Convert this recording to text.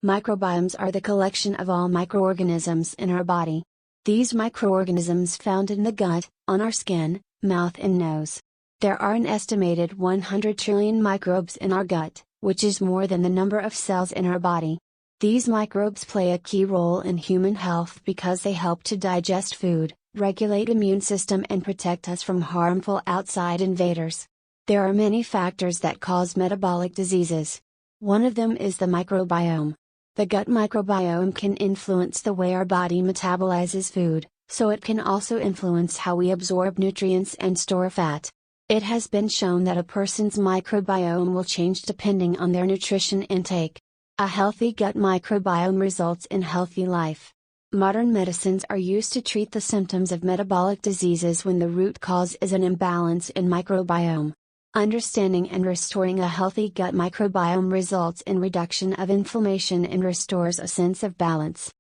Microbiomes are the collection of all microorganisms in our body. These microorganisms found in the gut, on our skin, mouth and nose. There are an estimated 100 trillion microbes in our gut, which is more than the number of cells in our body. These microbes play a key role in human health because they help to digest food, regulate immune system and protect us from harmful outside invaders. There are many factors that cause metabolic diseases. One of them is the microbiome. The gut microbiome can influence the way our body metabolizes food, so it can also influence how we absorb nutrients and store fat. It has been shown that a person's microbiome will change depending on their nutrition intake. A healthy gut microbiome results in healthy life. Modern medicines are used to treat the symptoms of metabolic diseases when the root cause is an imbalance in microbiome. Understanding and restoring a healthy gut microbiome results in reduction of inflammation and restores a sense of balance.